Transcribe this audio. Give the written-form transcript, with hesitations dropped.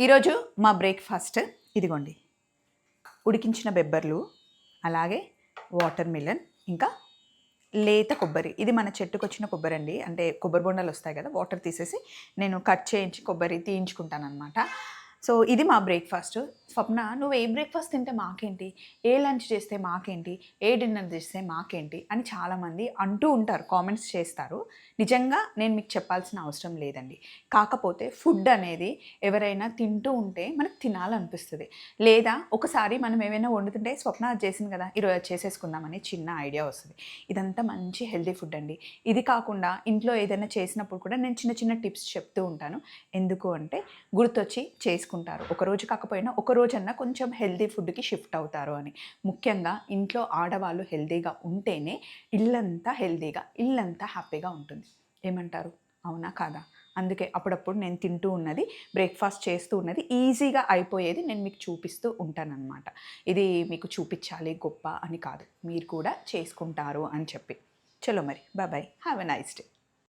ఈరోజు మా బ్రేక్ఫాస్ట్ ఇదిగోండి, ఉడికించిన బెబ్బర్లు, అలాగే వాటర్ మిలన్, ఇంకా లేత కొబ్బరి. ఇది మన చెట్టుకు వచ్చిన కొబ్బరి అండి, అంటే కొబ్బరి బొండాలు వస్తాయి కదా, వాటర్ తీసేసి నేను కట్ చేయించి కొబ్బరి తీయించుకుంటాను అనమాట. సో ఇది మా బ్రేక్ఫాస్ట్. స్వప్న, నువ్వు ఏ బ్రేక్ఫాస్ట్ తింటే మాకేంటి, ఏ లంచ్ చేస్తే మాకేంటి, ఏ డిన్నర్ చేస్తే మాకేంటి అని చాలామంది అంటూ ఉంటారు, కామెంట్స్ చేస్తారు. నిజంగా నేను మీకు చెప్పాల్సిన అవసరం లేదండి. కాకపోతే ఫుడ్ అనేది ఎవరైనా తింటూ ఉంటే మనకు తినాలనిపిస్తుంది. లేదా ఒకసారి మనం ఏమైనా వండుతుంటే స్వప్న అది చేసింది కదా, ఈరోజు అది చేసేసుకుందామని చిన్న ఐడియా వస్తుంది. ఇదంతా మంచి హెల్తీ ఫుడ్ అండి. ఇది కాకుండా ఇంట్లో ఏదైనా చేసినప్పుడు కూడా నేను చిన్న చిన్న టిప్స్ చెప్తూ ఉంటాను. ఎందుకు అంటే గుర్తొచ్చి చేసుకుంటారు. ఒకరోజు కాకపోయినా ఒక రోజన్నా కొంచెం హెల్తీ ఫుడ్కి షిఫ్ట్ అవుతారు అని. ముఖ్యంగా ఇంట్లో ఆడవాళ్ళు హెల్తీగా ఉంటేనే ఇల్లంతా హెల్తీగా, ఇల్లంతా హ్యాపీగా ఉంటుంది. ఏమంటారు? అవునా కాదా? అందుకే అప్పుడప్పుడు నేను తింటూ ఉన్నది, బ్రేక్ఫాస్ట్ చేస్తూ ఉన్నది, ఈజీగా అయిపోయేది నేను మీకు చూపిస్తూ ఉంటానన్నమాట. ఇది మీకు చూపించాలి గొప్ప అని కాదు, మీరు కూడా చేసుకుంటారు అని చెప్పి. చలో మరి, bye bye, have a nice day.